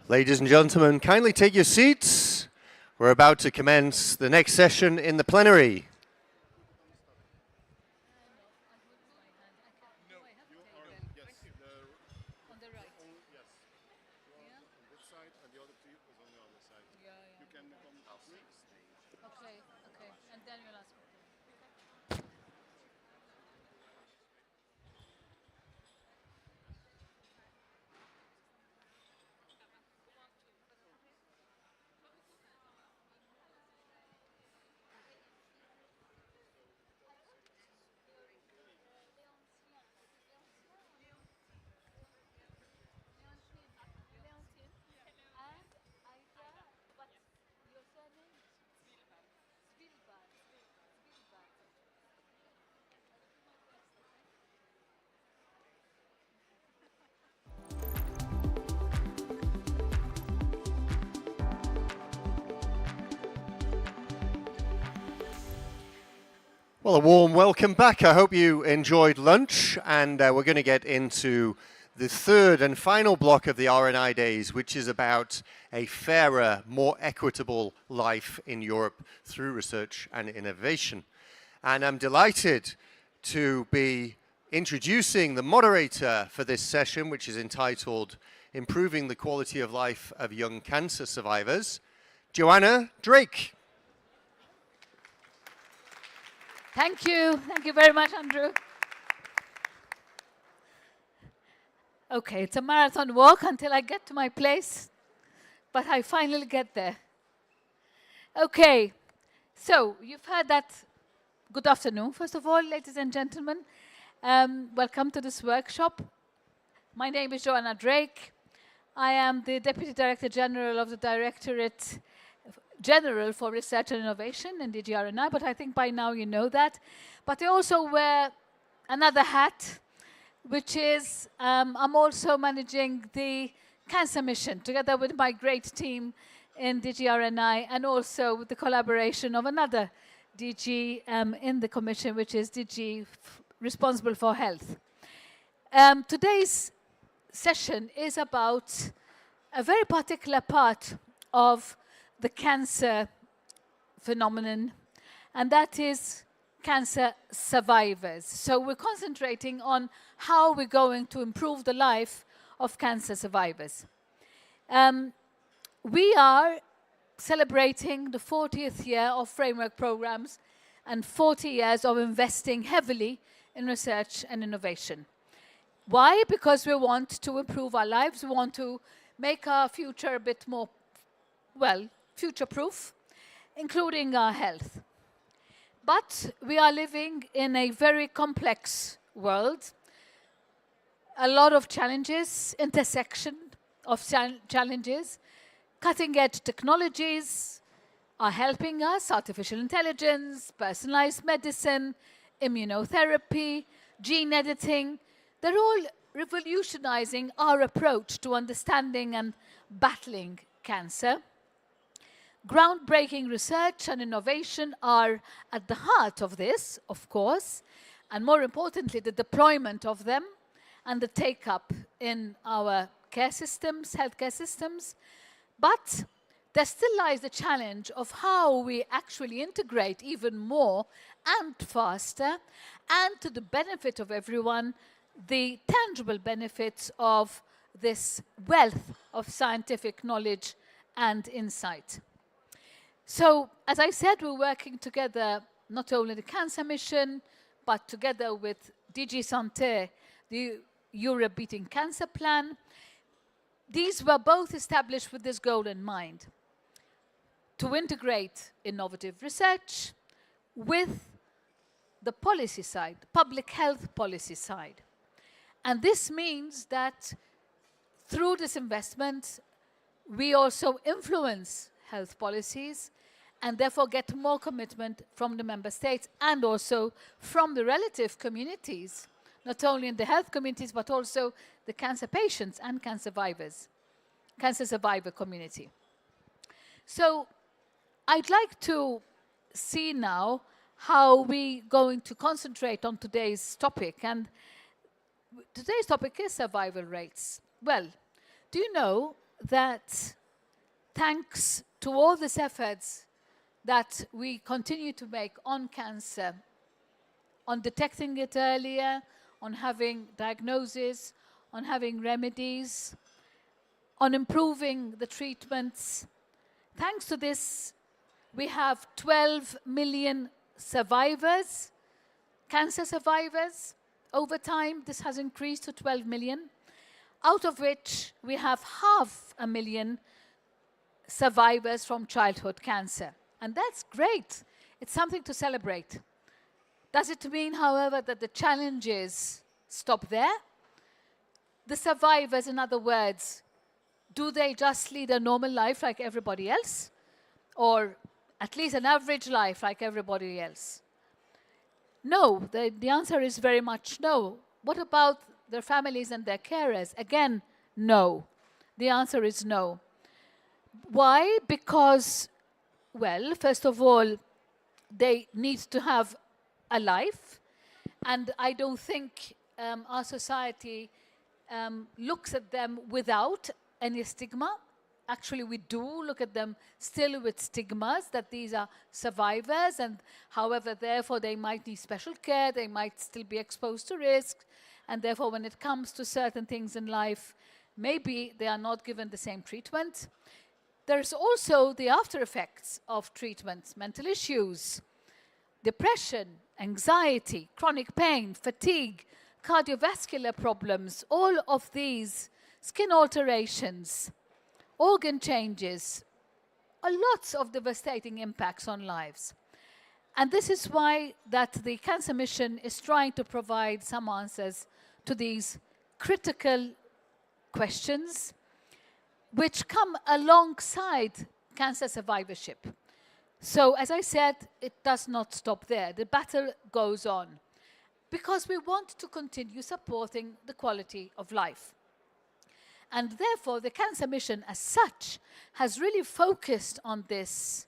Ladies and gentlemen, kindly take your seats. We're about to commence the next session in the plenary. Well, a warm welcome back. I hope you enjoyed lunch, and we're going to get into the third and final block of the RNI Days, which is about a fairer, more equitable life in Europe through research and innovation. And I'm delighted to be introducing the moderator for this session, which is entitled Improving the Quality of Life of Young Cancer Survivors, Joanna Drake. Thank you. Thank you very much, Andrew. Okay, it's a marathon walk until I get to my place, but I finally get there. Okay, so you've heard that. Good afternoon, first of all, ladies and gentlemen. Welcome to this workshop. My name is Joanna Drake. I am the Deputy Director General of the Directorate General for Research and Innovation in DG RNI, but I think by now you know that. But I also wear another hat, which is I'm also managing the cancer mission together with my great team in DG RNI, and also with the collaboration of another DG in the Commission, which is DG responsible for health. Today's session is about a very particular part of the cancer phenomenon, and that is cancer survivors. So we're concentrating on how we're going to improve the life of cancer survivors. We are celebrating the 40th year of framework programs and 40 years of investing heavily in research and innovation. Why? Because we want to improve our lives. We want to make our future a bit more, well, future-proof, including our health. But we are living in a very complex world. A lot of challenges, intersection of challenges. Cutting-edge technologies are helping us, artificial intelligence, personalized medicine, immunotherapy, gene editing. They're all revolutionizing our approach to understanding and battling cancer. Groundbreaking research and innovation are at the heart of this, of course, and more importantly, the deployment of them and the take-up in our care systems, healthcare systems. But there still lies the challenge of how we actually integrate even more and faster, and to the benefit of everyone, the tangible benefits of this wealth of scientific knowledge and insight. So, as I said, we're working together, not only the cancer mission, but together with DG Santé, the Europe Beating Cancer Plan. These were both established with this goal in mind, to integrate innovative research with the policy side, public health policy side. And this means that through this investment, we also influence health policies and therefore get more commitment from the member states and also from the relative communities, not only in the health communities, but also the cancer patients and cancer survivor community. So I'd like to see now how we're going to concentrate on today's topic. And today's topic is survival rates. Well, do you know that thanks to all these efforts that we continue to make on cancer, on detecting it earlier, on having diagnosis, on having remedies, on improving the treatments. Thanks to this, we have 12 million survivors, cancer survivors. Over time, this has increased to 12 million, out of which we have 500,000 survivors from childhood cancer. And that's great. It's something to celebrate. Does it mean, however, that the challenges stop there? The survivors, in other words, do they just lead a normal life like everybody else? Or at least an average life like everybody else? No, the answer is very much no. What about their families and their carers? Again, no. The answer is no. Why? Because, well, first of all, they need to have a life. And I don't think our society looks at them without any stigma. Actually, we do look at them still with stigmas, that these are survivors, and however, therefore, they might need special care, they might still be exposed to risks, and therefore, when it comes to certain things in life, maybe they are not given the same treatment. There's also the after effects of treatments, mental issues, depression, anxiety, chronic pain, fatigue, cardiovascular problems, all of these, skin alterations, organ changes, lots of devastating impacts on lives. And this is why that the Cancer Mission is trying to provide some answers to these critical questions, which come alongside cancer survivorship. So, as I said, it does not stop there. The battle goes on because we want to continue supporting the quality of life. And therefore, the Cancer Mission as such has really focused on this,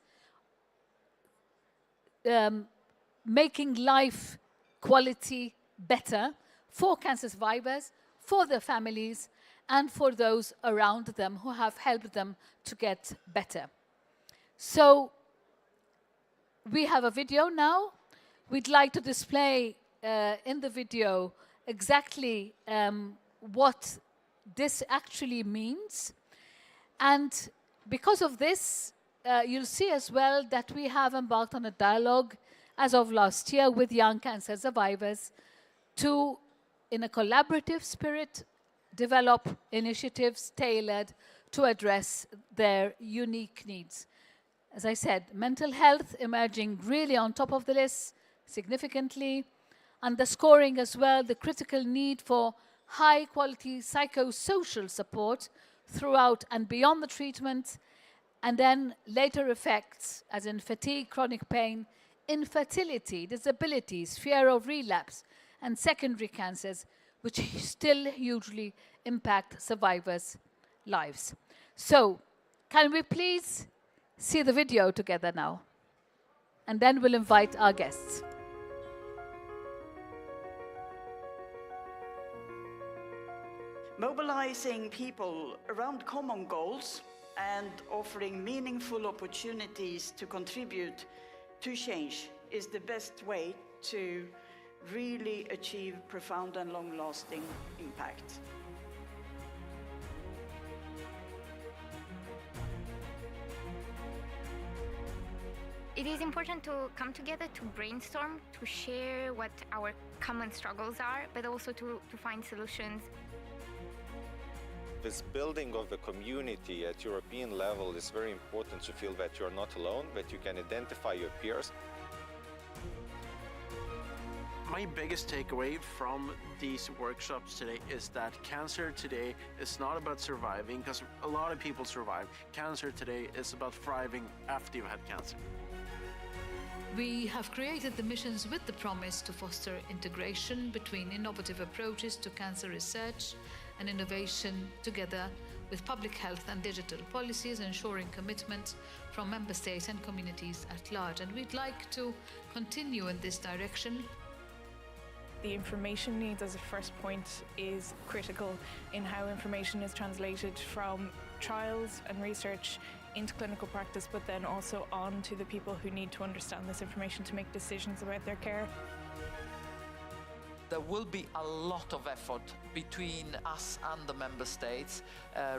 making life quality better for cancer survivors, for their families, and for those around them who have helped them to get better. So, we have a video now. We'd like to display in the video exactly what this actually means. And because of this, you'll see as well that we have embarked on a dialogue as of last year with young cancer survivors to, in a collaborative spirit, develop initiatives tailored to address their unique needs. As I said, mental health emerging really on top of the list significantly, underscoring as well the critical need for high-quality psychosocial support throughout and beyond the treatment, and then later effects, as in fatigue, chronic pain, infertility, disabilities, fear of relapse, and secondary cancers, which still hugely impact survivors' lives. So, can we please see the video together now? And then we'll invite our guests. Mobilizing people around common goals and offering meaningful opportunities to contribute to change is the best way to really achieve profound and long-lasting impact. It is important to come together to brainstorm, to share what our common struggles are, but also to find solutions. This building of the community at European level is very important to feel that you're not alone, that you can identify your peers. My biggest takeaway from these workshops today is that cancer today is not about surviving, because a lot of people survive. Cancer today is about thriving after you've had cancer. We have created the missions with the promise to foster integration between innovative approaches to cancer research and innovation, together with public health and digital policies, ensuring commitment from member states and communities at large. And we'd like to continue in this direction. The information needs as a first point is critical in how information is translated from trials and research into clinical practice, but then also on to the people who need to understand this information to make decisions about their care. There will be a lot of effort between us and the member states,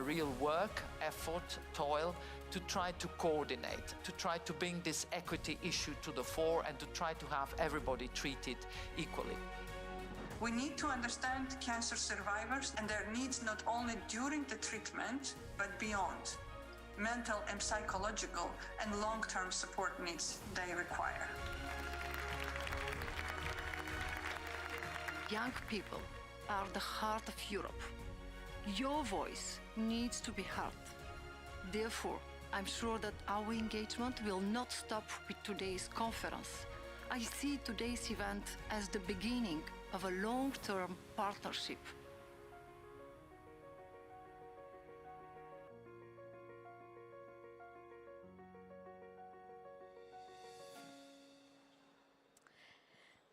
real work, effort, toil, to try to coordinate, to try to bring this equity issue to the fore and to try to have everybody treated equally. We need to understand cancer survivors and their needs not only during the treatment, but beyond. Mental and psychological and long-term support needs they require. Young people are the heart of Europe. Your voice needs to be heard. Therefore, I'm sure that our engagement will not stop with today's conference. I see today's event as the beginning of a long-term partnership.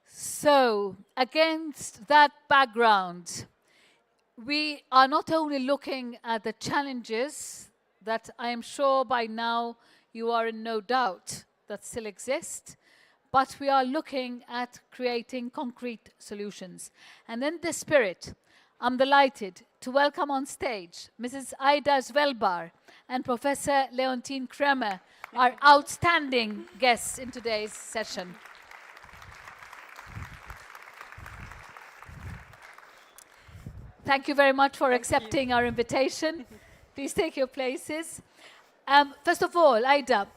So, against that background, we are not only looking at the challenges that I am sure by now you are in no doubt that still exist, but we are looking at creating concrete solutions. And in this spirit, I'm delighted to welcome on stage Mrs. Ida Svelbar and Professor Leontine Kremer, our outstanding guests in today's session. Thank you very much for accepting our invitation. Please take your places. First of all, Ida,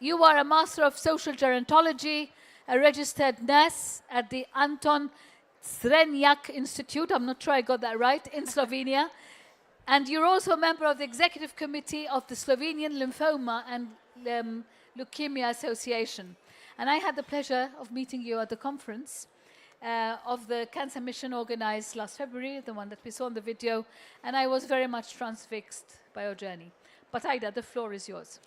you are a Master of Social Gerontology, a registered nurse at the Anton Zrenjak Institute, I'm not sure I got that right, in Slovenia. And you're also a member of the Executive Committee of the Slovenian Lymphoma and Leukemia Association. And I had the pleasure of meeting you at the conference of the Cancer Mission organized last February, the one that we saw in the video, and I was very much transfixed by your journey. But Ida, the floor is yours.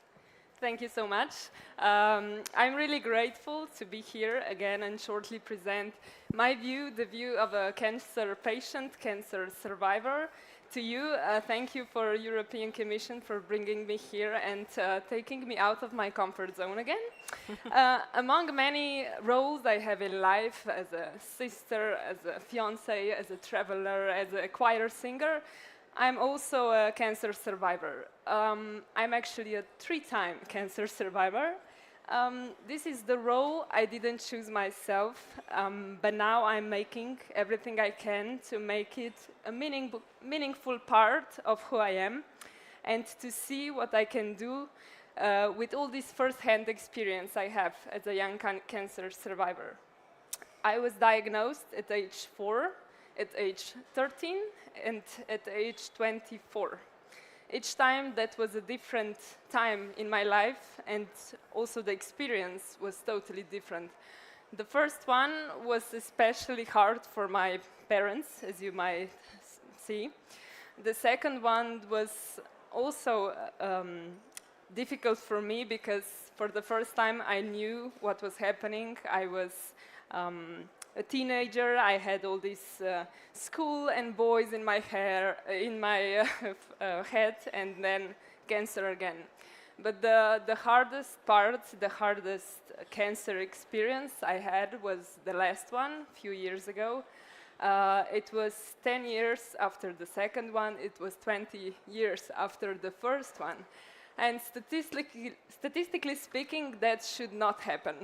Thank you so much. I'm really grateful to be here again and shortly present my view, the view of a cancer patient, cancer survivor. To you, thank you for European Commission for bringing me here and taking me out of my comfort zone again. Among many roles I have in life, as a sister, as a fiancée, as a traveler, as a choir singer, I'm also a cancer survivor. I'm actually a 3-time cancer survivor. This is the role I didn't choose myself, but now I'm making everything I can to make it a meaningful part of who I am and to see what I can do with all this first-hand experience I have as a young cancer survivor. I was diagnosed at age 4, at age 13, and at age 24. Each time that was a different time in my life, and also the experience was totally different. The first one was especially hard for my parents, as you might see. The second one was also difficult for me because for the first time I knew what was happening. I was a teenager. I had all this school and boys in my hair, in my head, and then cancer again. But the hardest part, the hardest cancer experience I had was the last one, a few years ago. It was 10 years after the second one. It was 20 years after the first one. And statistically speaking, that should not happen.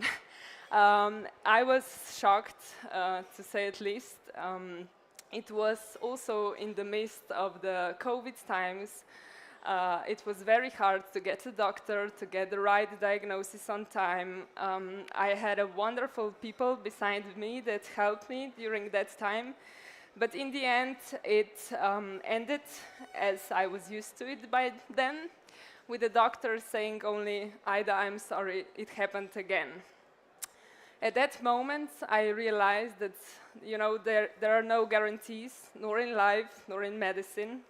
I was shocked, to say at least. It was also in the midst of the COVID times. It was very hard to get a doctor, to get the right diagnosis on time. I had a wonderful people beside me that helped me during that time. But in the end, it ended as I was used to it by then, with the doctor saying only, "Ida, I'm sorry, it happened again." At that moment, I realized that, you know, there are no guarantees, nor in life, nor in medicine.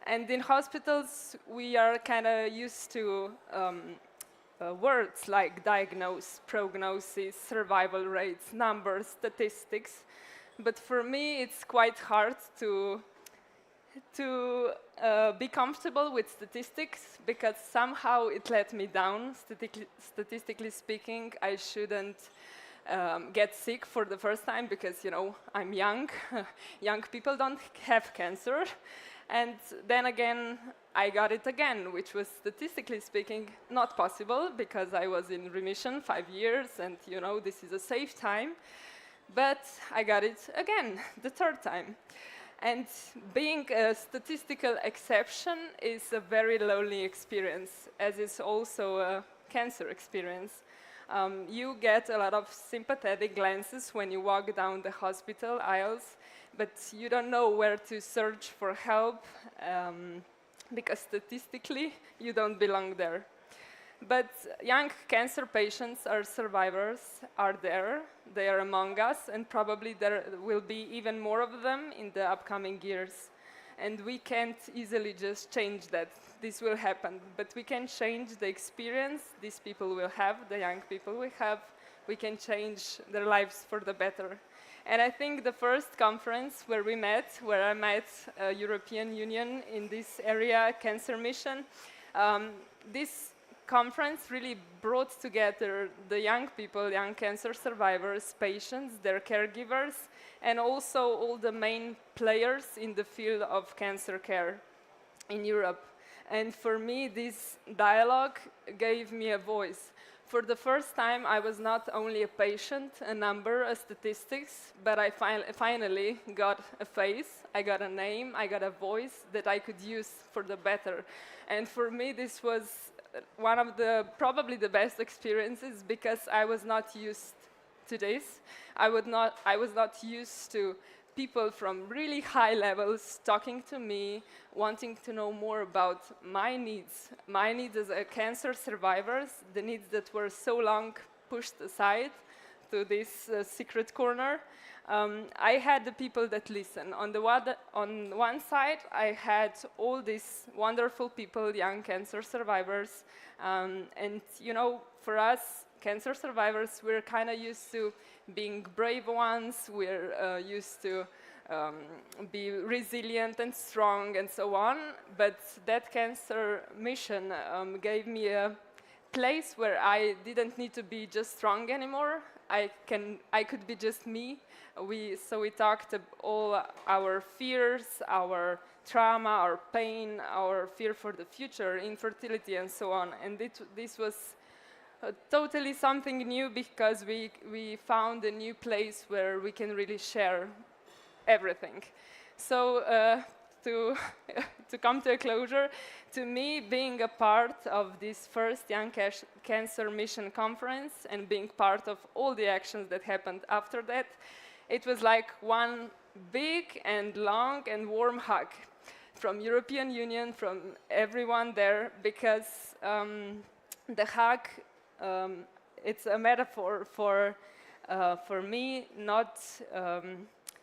And in hospitals, we are kind of used to words like diagnose, prognosis, survival rates, numbers, statistics. But for me, it's quite hard to to be comfortable with statistics, because somehow it let me down. Statistically speaking, I shouldn't get sick for the first time because, you know, I'm young. Young people don't have cancer. And then again, I got it again, which was statistically speaking not possible because I was in remission 5 years and, you know, this is a safe time. But I got it again, the third time. And being a statistical exception is a very lonely experience, as is also a cancer experience. You get a lot of sympathetic glances when you walk down the hospital aisles, but you don't know where to search for help because statistically you don't belong there. But young cancer patients or survivors are there. They are among us, and probably there will be even more of them in the upcoming years. And we can't easily just change that. This will happen, but we can change the experience these people will have, the young people will have. We can change their lives for the better. And I think the first conference where we met, where I met European Union in this area, Cancer Mission, this conference really brought together the young people, young cancer survivors, patients, their caregivers, and also all the main players in the field of cancer care in Europe. And for me, this dialogue gave me a voice. For the first time, I was not only a patient, a number, a statistics, but I finally got a face, I got a name, I got a voice that I could use for the better. And for me, this was one of the, probably the best experiences, because I was not used to this. I was not used to people from really high levels talking to me, wanting to know more about my needs as a cancer survivor, the needs that were so long pushed aside to this secret corner. I had the people that listen. On one side, I had all these wonderful people, young cancer survivors, and you know, for us, cancer survivors, we're kind of used to being brave ones, we're used to be resilient and strong and so on, but that cancer mission gave me a place where I didn't need to be just strong anymore. I could be just me. So we talked all our fears, our trauma, our pain, our fear for the future, infertility and so on. And this was totally something new, because we found a new place where we can really share everything. So to come to a closure, to me, being a part of this first Young Cancer Mission conference and being part of all the actions that happened after that, it was like one big and long and warm hug from European Union, from everyone there, because the hug, it's a metaphor for me, not,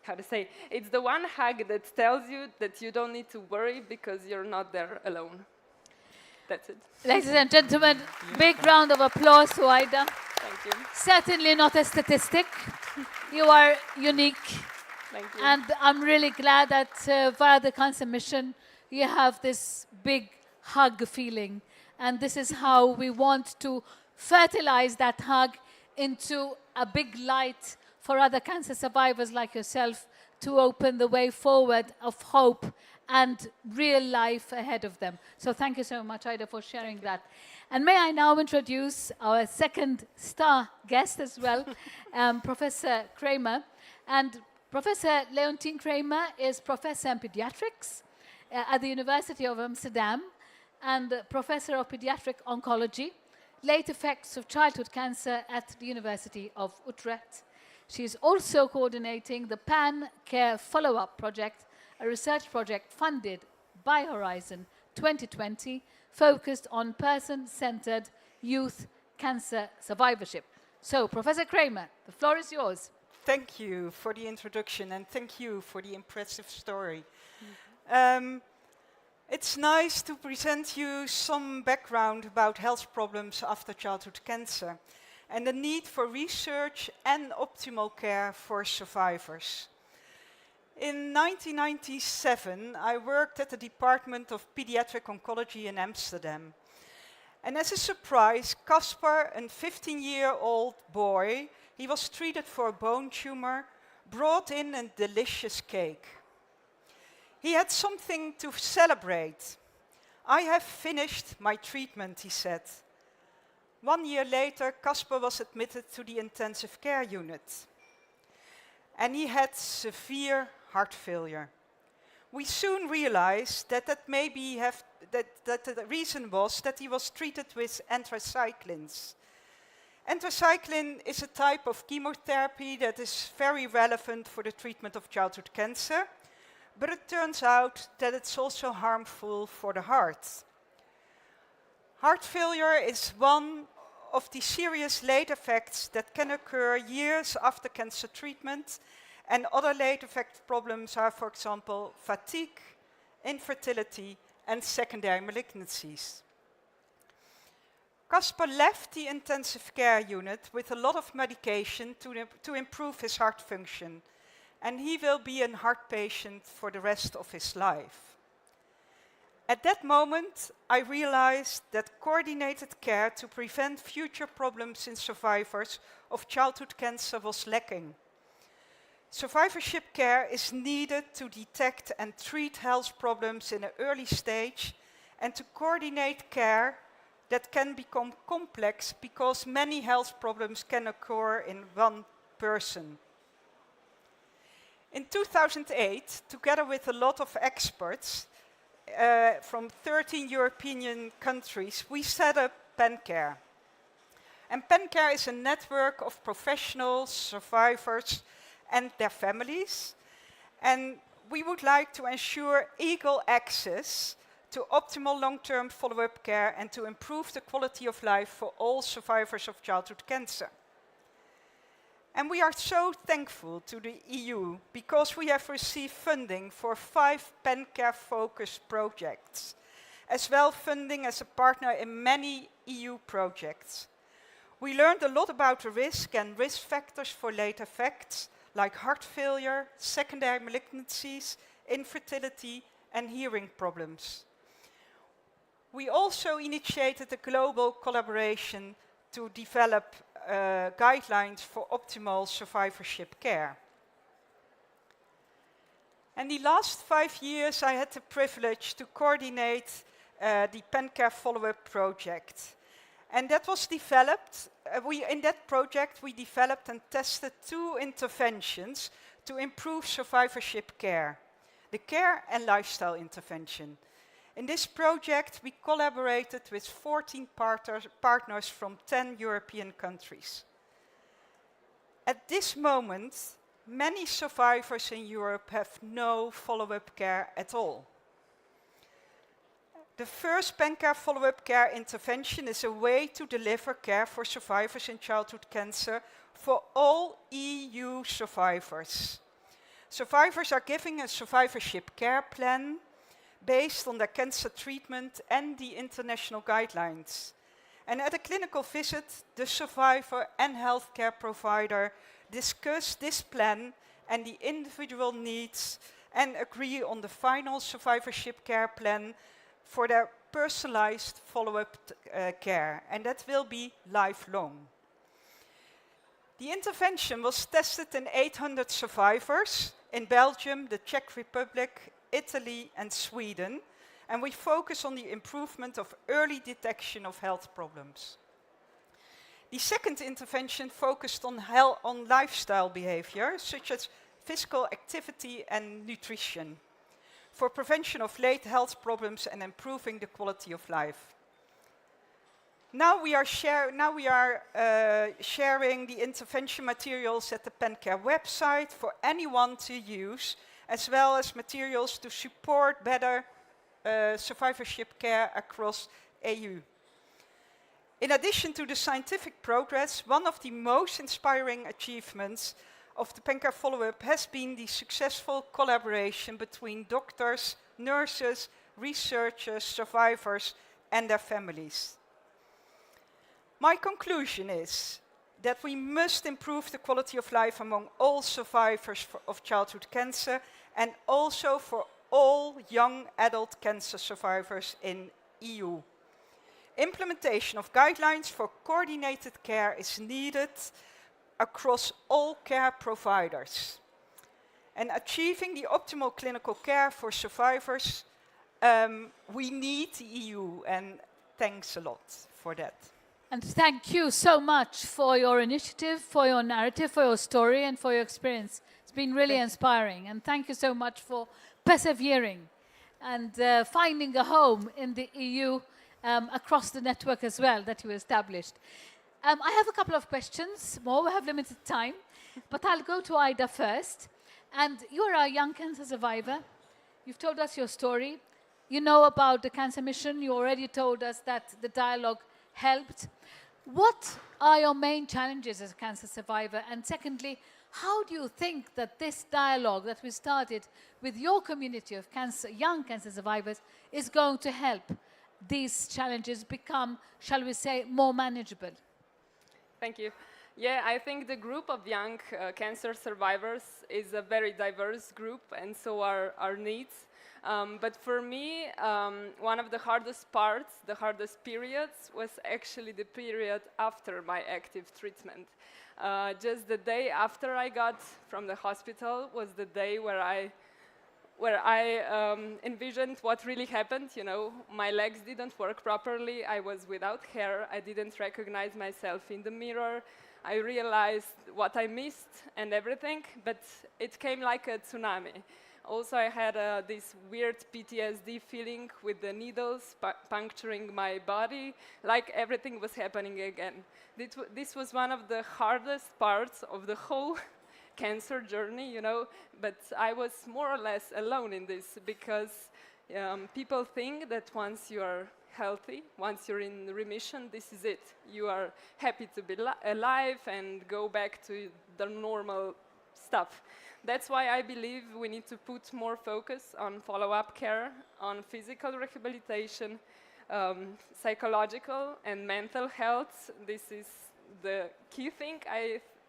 how to say, it's the one hug that tells you that you don't need to worry because you're not there alone. That's it. Ladies and gentlemen, big round of applause to Ida. Thank you. Certainly not a statistic. You are unique. Thank you. And I'm really glad that via the Cancer Mission, you have this big hug feeling. And this is how we want to fertilize that hug into a big light for other cancer survivors like yourself to open the way forward of hope and real life ahead of them. So thank you so much, Ida, for sharing that. And may I now introduce our second star guest as well, Professor Kramer. And Professor Leontine Kramer is professor in pediatrics at the University of Amsterdam and professor of pediatric oncology, late effects of childhood cancer at the University of Utrecht. She is also coordinating the PAN Care Follow-up Project, a research project funded by Horizon 2020, focused on person-centered youth cancer survivorship. So, Professor Kramer, the floor is yours. Thank you for the introduction, and thank you for the impressive story. It's nice to present you some background about health problems after childhood cancer and the need for research and optimal care for survivors. In 1997, I worked at the Department of Pediatric Oncology in Amsterdam. And as a surprise, Caspar, a 15-year-old boy, he was treated for a bone tumor, brought in a delicious cake. He had something to celebrate. "I have finished my treatment," he said. 1 year later, Caspar was admitted to the intensive care unit. And he had severe heart failure. We soon realized that the reason was that he was treated with anthracyclines. Anthracycline is a type of chemotherapy that is very relevant for the treatment of childhood cancer, but it turns out that it's also harmful for the heart. Heart failure is one of the serious late effects that can occur years after cancer treatment, and other late effect problems are, for example, fatigue, infertility, and secondary malignancies. Caspar left the intensive care unit with a lot of medication to improve his heart function, and he will be a heart patient for the rest of his life. At that moment, I realized that coordinated care to prevent future problems in survivors of childhood cancer was lacking. Survivorship care is needed to detect and treat health problems in an early stage and to coordinate care that can become complex because many health problems can occur in one person. In 2008, together with a lot of experts from 13 European countries, we set up PenCare. And PenCare is a network of professionals, survivors, and their families. And we would like to ensure equal access to optimal long-term follow-up care and to improve the quality of life for all survivors of childhood cancer. And we are so thankful to the EU because we have received funding for 5 PenCare-focused projects, as well funding as a partner in many EU projects. We learned a lot about the risk and risk factors for late effects, like heart failure, secondary malignancies, infertility, and hearing problems. We also initiated a global collaboration to develop guidelines for optimal survivorship care. And the last 5 years, I had the privilege to coordinate the PenCare follow-up project. And that was developed, in that project, we developed and tested 2 interventions to improve survivorship care, the care and lifestyle intervention. In this project, we collaborated with 14 partners from 10 European countries. At this moment, many survivors in Europe have no follow-up care at all. The first PenCare follow-up care intervention is a way to deliver care for survivors in childhood cancer for all EU survivors. Survivors are given a survivorship care plan based on their cancer treatment and the international guidelines. And at a clinical visit, the survivor and healthcare provider discuss this plan and the individual needs and agree on the final survivorship care plan for their personalized follow-up care, and that will be lifelong. The intervention was tested in 800 survivors in Belgium, the Czech Republic, Italy, and Sweden, and we focus on the improvement of early detection of health problems. The second intervention focused on lifestyle behavior, such as physical activity and nutrition, for prevention of late health problems and improving the quality of life. Now we are sharing the intervention materials at the PenCare website for anyone to use, as well as materials to support better survivorship care across EU. In addition to the scientific progress, one of the most inspiring achievements of the PenCare follow-up has been the successful collaboration between doctors, nurses, researchers, survivors, and their families. My conclusion is that we must improve the quality of life among all survivors of childhood cancer and also for all young adult cancer survivors in EU. Implementation of guidelines for coordinated care is needed across all care providers. And achieving the optimal clinical care for survivors, we need the EU, and thanks a lot for that. And thank you so much for your initiative, for your narrative, for your story, and for your experience. It's been really inspiring. And thank you so much for persevering and finding a home in the EU across the network as well that you established. I have a couple of questions more. We have limited time. But I'll go to Ida first. And you're a young cancer survivor. You've told us your story. You know about the Cancer Mission. You already told us that the dialogue helped. What are your main challenges as a cancer survivor? And secondly, how do you think that this dialogue that we started with your community of young cancer survivors is going to help these challenges become, shall we say, more manageable? Thank you. Yeah, I think the group of young cancer survivors is a very diverse group, and so are our needs. But for me, one of the hardest parts, the hardest periods, was actually the period after my active treatment. Just the day after I got from the hospital was the day where I envisioned what really happened. You know, my legs didn't work properly. I was without hair. I didn't recognize myself in the mirror. I realized what I missed and everything, but it came like a tsunami. Also, I had this weird PTSD feeling with the needles puncturing my body, like everything was happening again. This was one of the hardest parts of the whole cancer journey, you know, but I was more or less alone in this because people think that once you are healthy, once you're in remission, this is it. You are happy to be alive and go back to the normal stuff. That's why I believe we need to put more focus on follow-up care, on physical rehabilitation, psychological and mental health. This is the key thing,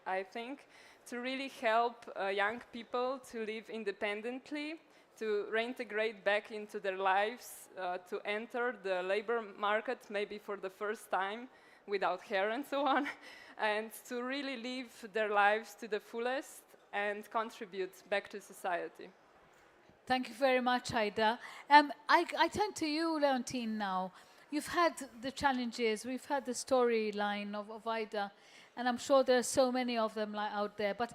I think, to really help young people to live independently, to reintegrate back into their lives, to enter the labor market maybe for the first time without hair and so on, and to really live their lives to the fullest and contribute back to society. Thank you very much, Ida. I turn to you, Leontine, now. You've had the challenges, we've had the storyline of Ida, and I'm sure there are so many of them out there, but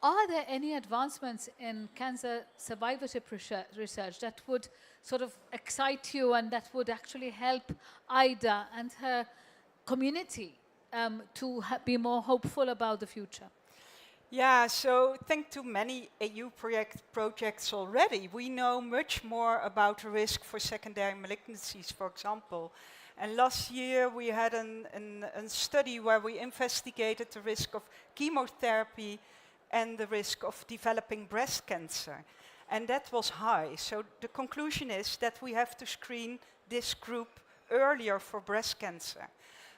are there any advancements in cancer survivorship research that would sort of excite you and that would actually help Ida and her community to be more hopeful about the future? Yeah, so thanks to many EU projects already, we know much more about the risk for secondary malignancies, for example. And last year we had a study where we investigated the risk of chemotherapy and the risk of developing breast cancer. And that was high. So the conclusion is that we have to screen this group earlier for breast cancer.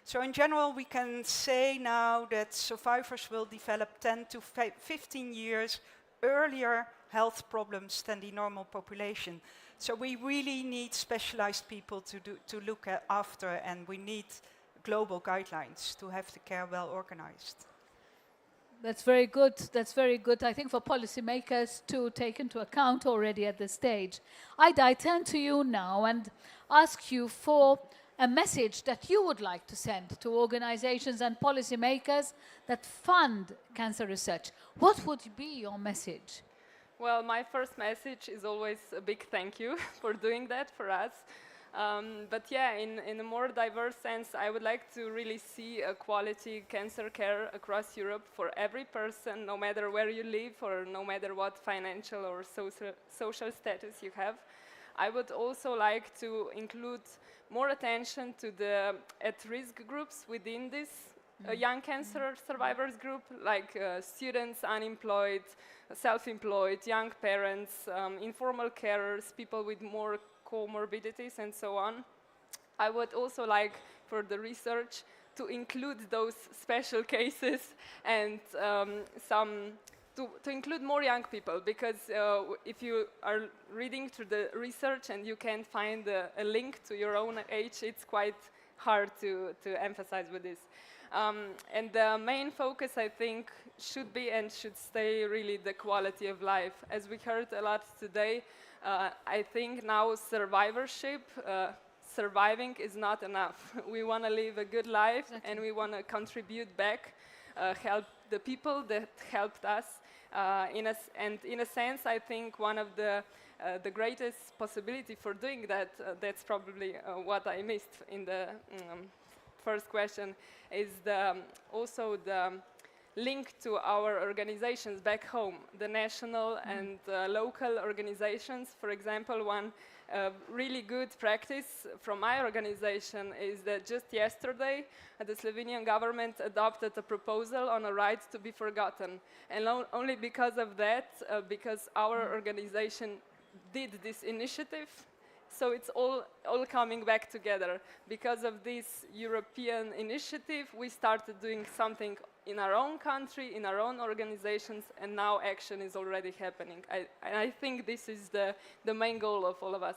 So in general, we can say now that survivors will develop 10 to 15 years earlier health problems than the normal population. So we really need specialized people to look after, and we need global guidelines to have the care well organized. That's very good. That's very good, I think, for policymakers to take into account already at this stage. Ida, I turn to you now and ask you for a message that you would like to send to organizations and policymakers that fund cancer research. What would be your message? Well, my first message is always a big thank you for doing that for us. But yeah, in a more diverse sense, I would like to really see a quality cancer care across Europe for every person, no matter where you live or no matter what financial or social status you have. I would also like to include more attention to the at-risk groups within this young cancer survivors group, like students, unemployed, self-employed, young parents, informal carers, people with more comorbidities and so on. I would also like for the research to include those special cases and to include more young people, because if you are reading through the research and you can't find a link to your own age, it's quite hard to emphasize with this. And the main focus, I think, should be and should stay really the quality of life. As we heard a lot today, I think now survivorship, surviving is not enough. We want to live a good life, and we want to contribute back, help the people that helped us. And in a sense, I think one of the greatest possibility for doing that, that's probably what I missed in the first question, is also the link to our organizations back home, the national and local organizations. For example, one really good practice from my organization is that just yesterday the Slovenian government adopted a proposal on a right to be forgotten. And only because of that, because our organization did this initiative, so it's all coming back together. Because of this European initiative, we started doing something in our own country, in our own organizations, and now action is already happening. I think this is the main goal of all of us.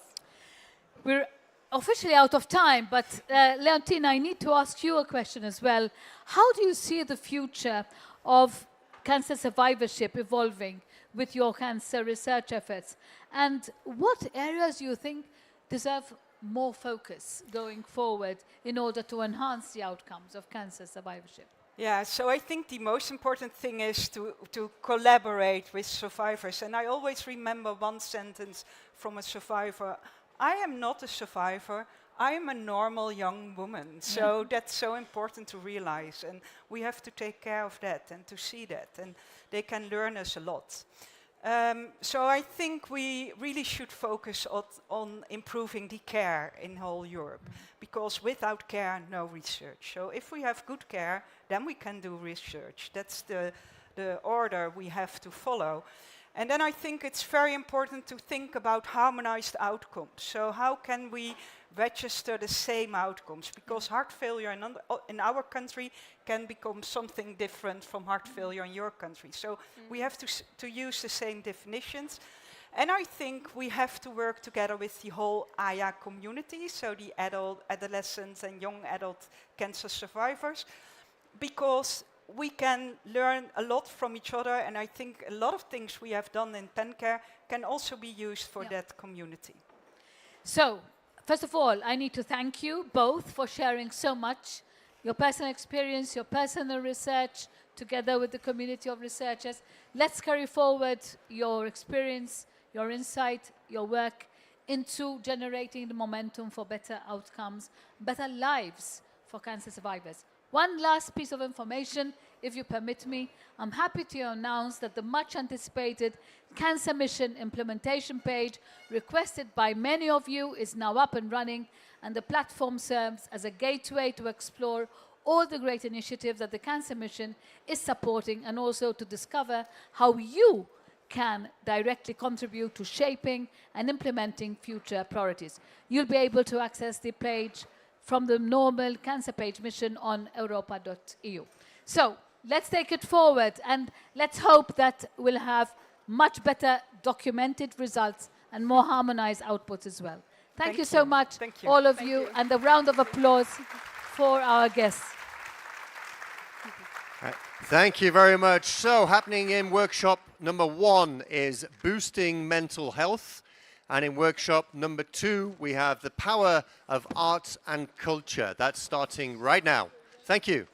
We're officially out of time, but Leontina, I need to ask you a question as well. How do you see the future of cancer survivorship evolving with your cancer research efforts? And what areas do you think deserve more focus going forward in order to enhance the outcomes of cancer survivorship? Yeah, so I think the most important thing is to collaborate with survivors. And I always remember one sentence from a survivor: I am not a survivor, I am a normal young woman. So that's so important to realize. And we have to take care of that and to see that. And they can learn us a lot. So I think we really should focus on improving the care in whole Europe, because without care, no research. So if we have good care, then we can do research. That's the order we have to follow. And then I think it's very important to think about harmonized outcomes. So how can we register the same outcomes? Because heart failure in our country can become something different from heart failure in your country. So we have to use the same definitions. And I think we have to work together with the whole AYA community, so the adolescents and young adult cancer survivors, because we can learn a lot from each other, and I think a lot of things we have done in PenCare can also be used for that community. So, first of all, I need to thank you both for sharing so much, your personal experience, your personal research, together with the community of researchers. Let's carry forward your experience, your insight, your work into generating the momentum for better outcomes, better lives for cancer survivors. One last piece of information, if you permit me. I'm happy to announce that the much anticipated Cancer Mission implementation page, requested by many of you, is now up and running, and the platform serves as a gateway to explore all the great initiatives that the Cancer Mission is supporting, and also to discover how you can directly contribute to shaping and implementing future priorities. You'll be able to access the page from the normal Cancer Page Mission on europa.eu. So let's take it forward, and let's hope that we'll have much better documented results and more harmonized outputs as well. Thank you so much, all of you, and a round of applause for our guests. Thank you very much. So happening in workshop number 1 is boosting mental health. And in workshop number 2, we have the power of art and culture. That's starting right now. Thank you.